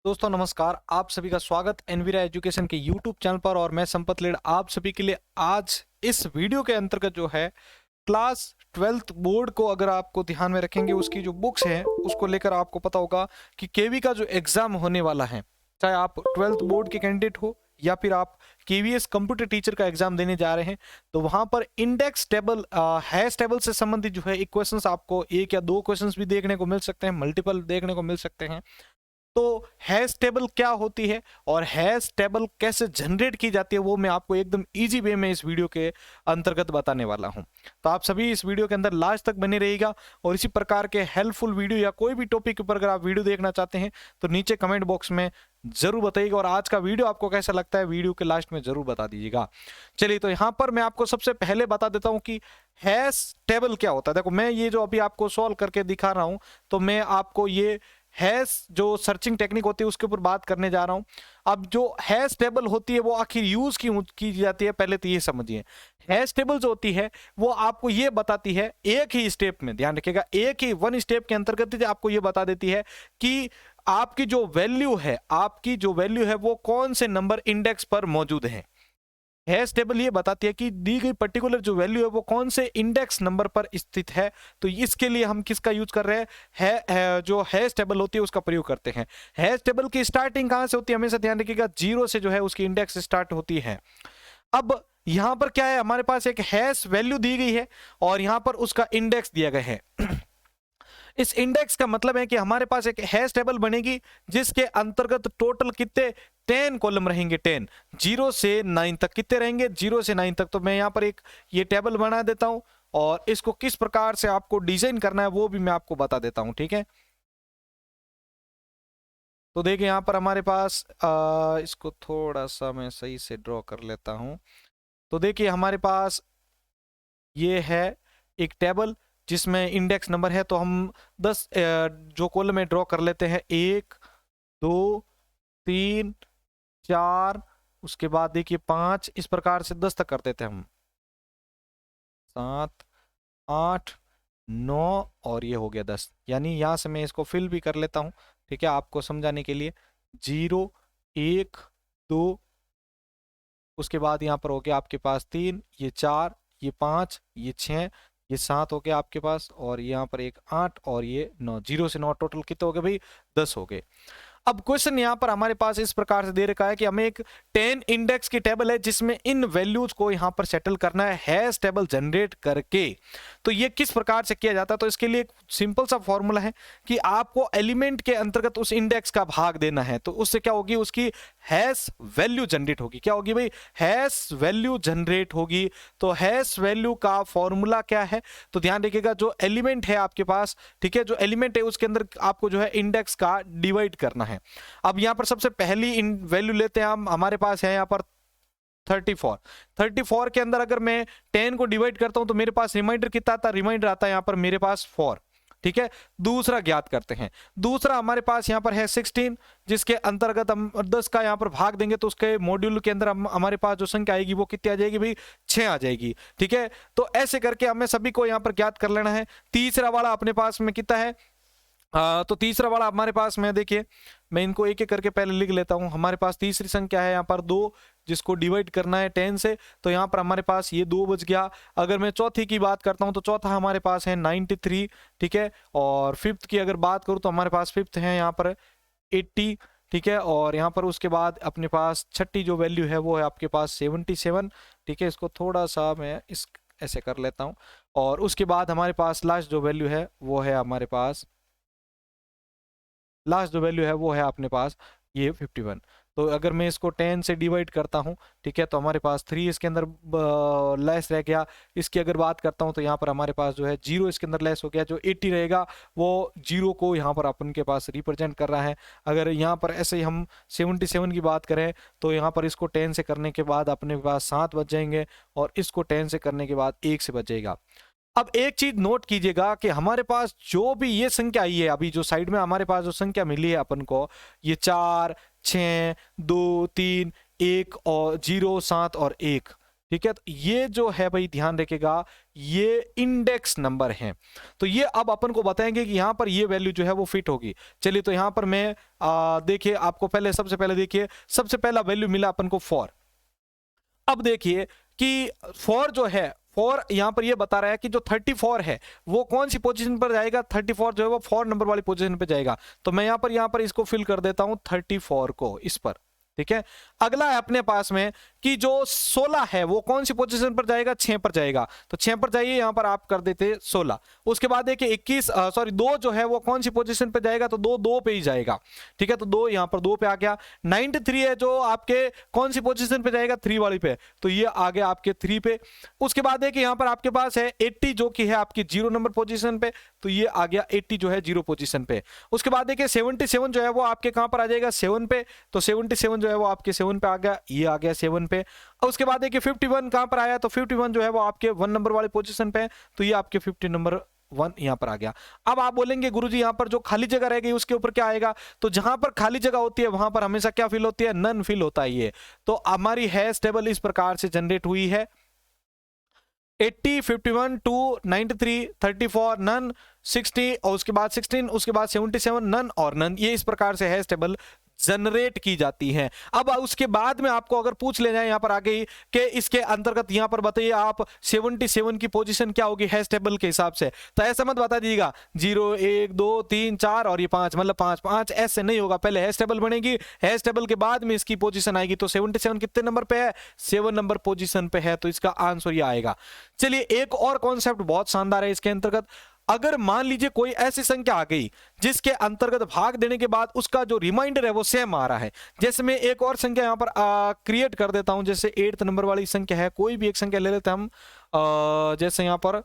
दोस्तों नमस्कार, आप सभी का स्वागत एनवीरा एजुकेशन के यूट्यूब चैनल पर। और मैं संपत लेड आप सभी के लिए आज इस वीडियो के अंतर्गत जो है क्लास 12th बोर्ड को अगर आपको ध्यान में रखेंगे, उसकी जो बुक्स हैं उसको लेकर आपको पता होगा कि केवी का जो एग्जाम होने वाला है, चाहे आप 12th बोर्ड के कैंडिडेट हो या फिर आप केवीएस कंप्यूटर टीचर का एग्जाम देने जा रहे हैं, तो वहां पर इंडेक्स टेबल हैश टेबल से संबंधित जो है एक क्वेश्चंस आपको एक या दो क्वेश्चंस भी देखने को मिल सकते हैं, मल्टीपल देखने को मिल सकते हैं। तो हैश टेबल क्या होती है और हैश टेबल कैसे जनरेट की जाती है वो मैं आपको एकदम इजी वे में इस वीडियो के अंतर्गत बताने वाला हूं। तो आप सभी इस वीडियो के अंदर लास्ट तक बने रहिएगा और इसी प्रकार के हेल्पफुल वीडियो या कोई भी टॉपिक पर अगर आप वीडियो देखना चाहते हैं तो नीचे कमेंट बॉक्स में जरूर बताइएगा। और आज का वीडियो आपको कैसा लगता है वीडियो के लास्ट में जरूर बता दीजिएगा। चलिए, तो यहां पर मैं आपको सबसे पहले बता देता हूं कि हैश टेबल क्या होता है। देखो, मैं ये जो अभी आपको सॉल्व करके दिखा रहा हूं, तो मैं आपको ये हैश जो सर्चिंग टेक्निक होती है उसके ऊपर बात करने जा रहा हूं। अब जो हैश टेबल होती है वो आखिर यूज की जाती है, पहले तो ये समझिए। हैश टेबल जो होती है वो आपको ये बताती है, एक ही स्टेप में ध्यान रखिएगा, एक ही वन स्टेप के अंतर्गत आपको ये बता देती है कि आपकी जो वैल्यू है वो कौन से नंबर इंडेक्स पर मौजूद है। हैश टेबल ये बताती है कि दी गई पर्टिकुलर जो वैल्यू है वो कौन से इंडेक्स नंबर पर स्थित है। तो इसके लिए हम किसका यूज कर रहे हैं, जो हैश टेबल होती है उसका प्रयोग करते हैं। हैश टेबल की स्टार्टिंग कहां से होती है, हमेशा ध्यान रखिएगा, जीरो से जो है उसकी इंडेक्स स्टार्ट होती है। अब यहां पर क्या है, हमारे पास एक हैश वैल्यू दी गई है और यहां पर उसका इंडेक्स दिया गया है। इस इंडेक्स का मतलब है कि हमारे पास एक हैश टेबल बनेगी जिसके अंतर्गत टोटल कितने 10 कॉलम रहेंगे। 10 0 से 9 तक कितने रहेंगे, 0 से 9 तक। तो मैं यहां पर एक ये टेबल बना देता हूं और इसको किस प्रकार से आपको डिजाइन करना है वो भी मैं आपको बता देता हूं, ठीक है। तो देखिए यहां पर हमारे पास इसको थोड़ा सा मैं सही से ड्रॉ कर लेता हूं। तो देखिए हमारे पास ये है एक टेबल जिसमें इंडेक्स नंबर है। तो हम 10 जो कॉलम में ड्रॉ कर लेते हैं, 1 2 3 4, उसके बाद देखिए 5, इस प्रकार से 10 तक कर देते हैं हम। 7 8 9 और ये हो गया 10। यानी यहां से मैं इसको फिल भी कर लेता हूं, ठीक है, आपको समझाने के लिए। 0 1 2, उसके बाद यहाँ पर हो गया आपके पास 3, ये 4, ये 5, ये 6, ये 7 हो गया आपके पास, और यहाँ पर एक 8 और ये 9। 0 से 9 टोटल कितने हो गए भाई, 10 हो गए। अब क्वेश्चन यहां पर हमारे पास इस प्रकार से दे रखा है कि हमें एक 10 इंडेक्स की टेबल है जिसमें इन वैल्यूज को यहां पर सेटल करना है हैश टेबल जनरेट करके। तो ये किस प्रकार से किया जाता है, तो इसके लिए एक सिंपल सा फॉर्मूला है कि आपको एलिमेंट के अंतर्गत उस इंडेक्स का भाग देना है। तो उससे क्या होगी, उसकी हैश वैल्यू जनरेट होगी। क्या होगी भाई, हैश वैल्यू जनरेट होगी। तो हैश वैल्यू का फॉर्मूला क्या है, तो ध्यान रखिएगा, जो एलिमेंट है आपके पास, ठीक है, जो एलिमेंट है उसके अंदर आपको जो है इंडेक्स का डिवाइड करना है। अब यहां पर सबसे पहली वैल्यू लेते हैं हम, हमारे पास है यहां पर 34। 34 के अंदर अगर मैं 10 को डिवाइड करता हूं तो मेरे पास रिमाइंडर कितना आता है, रिमाइंडर आता है यहां पर मेरे पास 4, ठीक है। दूसरा ज्ञात करते हैं। दूसरा हमारे पास यहां पर है 16, जिसके अंतर्गत हम 10 का यहां पर भाग देंगे तो उसके मॉड्यूल के अंदर हमारे पास जो संख्या आएगी वो कितनी आ जाएगी भाई, 6 आ जाएगी, ठीक है। तो ऐसे करके हमें सभी को यहां पर ज्ञात कर लेना है। तीसरा वाला अपने पास में कितना है, तो तीसरा वाला हमारे पास में, देखिए मैं इनको एक एक करके पहले लिख लेता हूं। हमारे पास तीसरी संख्या है यहाँ पर 2, जिसको डिवाइड करना है 10 से। तो यहाँ पर हमारे पास ये 2 बच गया। अगर मैं चौथी की बात करता हूं तो चौथा हमारे पास है 93, ठीक है। और फिफ्थ की अगर बात करूं तो हमारे पास फिफ्थ है यहाँ पर 80, ठीक है। और यहाँ पर उसके बाद अपने पास छठी जो वैल्यू है वो है आपके पास 77, ठीक है। इसको थोड़ा सा मैं इस ऐसे कर लेता हूँ। और उसके बाद हमारे पास लास्ट जो वैल्यू है वो है हमारे पास, लास्ट जो वैल्यू है वो है अपने पास ये 51। तो अगर मैं इसको 10 से डिवाइड करता हूं, ठीक है, तो हमारे पास 3 इसके अंदर लेस रह गया। इसकी अगर बात करता हूं तो यहाँ पर हमारे पास जो है 0 इसके अंदर लेस हो गया। जो 80 रहेगा वो 0 को यहाँ पर अपन के पास रिप्रेजेंट कर रहा है। अगर यहाँ पर ऐसे ही हम 77 की बात करें तो यहाँ पर इसको 10 से करने के बाद अपने पास 7 बच जाएंगे और इसको 10 से करने के बाद 1 से बच जाएगा। अब एक चीज नोट कीजिएगा कि हमारे पास जो भी ये संख्या आई है, अभी जो साइड में हमारे पास जो संख्या मिली है अपन को, ये 4 6 2 3 1 और 0 7 और 1, ठीक है। तो ये जो है भाई ध्यान रखिएगा ये इंडेक्स नंबर है। तो ये अब अपन को बताएंगे कि यहाँ पर ये वैल्यू जो है वो फिट होगी। चलिए तो यहाँ पर मैं देखिए आपको पहले सबसे पहले देखिए सबसे पहला वैल्यू मिला अपन को 4। अब देखिए कि 4 जो है 4 यहां पर ये बता रहा है कि जो 34 है वो कौन सी पोजीशन पर जाएगा, 34 जो है वो 4 नंबर वाली पोजीशन पर जाएगा। तो मैं यहां पर इसको फिल कर देता हूं 34 को इस पर, ठीक है। अगला है अपने पास में कि जो 16 है वो कौन सी पोजीशन पर जाएगा, 6 पर जाएगा। तो 6 पर जाइए, यहां पर आप कर देते 16। उसके बाद देखिए 2 जो है वो कौन सी पोजीशन पर जाएगा, तो 2 पे ही जाएगा, ठीक है। तो 2 यहां पर 2 पे आ गया। 93 है जो आपके कौन सी पोजीशन पे जाएगा, 3 वाली पे, तो ये आ गया आपके 3 पे। उसके बाद देखिए यहां पर आपके पास है 80 जो कि है आपकी 0 नंबर पोजीशन पे, तो ये आ गया 80 जो है 0 पोजीशन पे। उसके बाद देखिए 77 जो है वो आपके कहां पर आ जाएगा, 7 पे, तो 77 जो है वो आपके 7 पे आ गया, ये आ गया 7 पे। और उसके बाद देखिए 51 कहां पर आया, तो 51 जो है वो आपके 1 नंबर वाले पोजीशन पे, तो ये आपके 50 नंबर 1 यहां पर आ गया। अब आप बोलेंगे गुरुजी यहां पर जो खाली जगह रह गई उसके ऊपर क्या आएगा, तो जहां पर खाली जगह होती है वहां पर हमेशा क्या फिल होती है, नन फिल होता है ये। तो हमारी हैश टेबल इस प्रकार से जनरेट हुई है, 80, 51, 2, 93, 34 नन, 60 और उसके बाद 16, उसके बाद 77 नन और नन। ये इस प्रकार से हैश टेबल जनरेट की जाती है। अब उसके बाद में आपको अगर पूछ ले जाए यहां पर आगे ही कि इसके अंतर्गत यहां पर बताइए आप 77 की पोजीशन क्या होगी हैश टेबल के हिसाब से, तो ऐसा मत बता दीजिएगा 0 1 2 3 4 और ये 5, मतलब 5 ऐसे नहीं होगा। पहले हैश टेबल बनेगी, हैश टेबल के बाद में इसकी पोजीशन आएगी। तो 77 कितने नंबर पे है, 7 नंबर पोजीशन पे है, तो इसका आंसर ये आएगा। चलिए एक और कॉन्सेप्ट बहुत शानदार है इसके अंतर्गत। अगर मान लीजिए कोई ऐसी संख्या आ गई जिसके अंतर्गत भाग देने के बाद उसका जो रिमाइंडर है वो सेम आ रहा है, जैसे मैं एक और संख्या यहां पर क्रिएट कर देता हूं, जैसे 8th नंबर वाली संख्या है, कोई भी एक संख्या ले लेते हैं हम, जैसे यहां पर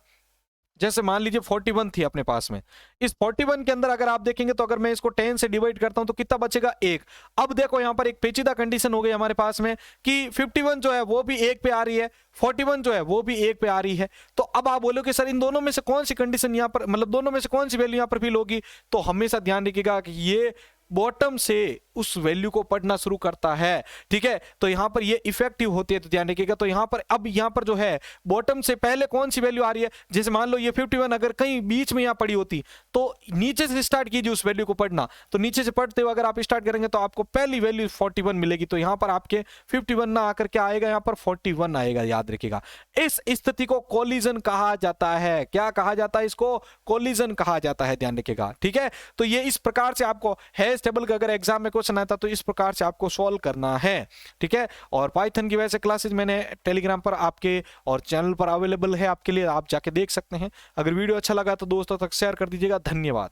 जैसे मान लीजिए 41 थी अपने पास में। इस 41 के अंदर अगर आप देखेंगे तो अगर मैं इसको 10 से डिवाइड करता हूं तो कितना बचेगा, 1। अब देखो यहां पर एक पेचीदा कंडीशन हो गई हमारे पास में कि 51 जो है वो भी 1 पे आ रही है, 41 जो है वो भी 1 पे आ रही है। तो अब आप बोलो कि सर इन दोनों में से कौन सी कंडीशन यहां पर, मतलब दोनों में से कौन सी वैल्यू यहां पर फिल होगी, तो हमेशा ध्यान रखिएगा कि ये बॉटम से उस वैल्यू को पढ़ना शुरू करता है, ठीक है। तो यहां पर ये इफेक्टिव होती है, तो ध्यान रखिएगा। तो यहां पर अब यहां पर जो है बॉटम से पहले कौन सी वैल्यू आ रही है, जैसे मान लो ये 51 अगर कहीं बीच में यहां पड़ी होती तो नीचे से स्टार्ट कीजिए उस वैल्यू को पढ़ना। तो नीचे से पढ़ते हुए अगर आप स्टार्ट करेंगे तो आपको पहली वैल्यू 41 मिलेगी। तो यहां पर आपके 51 ना आकर क्या आएगा, यहां पर 41 आएगा, याद रखिएगा। इस स्थिति को कोलिजन कहा जाता है। क्या कहा जाता है, इसको कोलिजन कहा जाता है, ध्यान रखिएगा, ठीक है। तो ये इस प्रकार से आपको हैश टेबल का अगर एग्जाम में क्वेश्चन आता तो इस प्रकार से आपको सॉल्व करना है, ठीक है। और पाइथन की वैसे क्लासेस मैंने टेलीग्राम पर आपके और चैनल पर अवेलेबल है आपके लिए, आप जाके देख सकते हैं। अगर वीडियो अच्छा लगा तो दोस्तों तक शेयर कर दीजिएगा। धन्यवाद।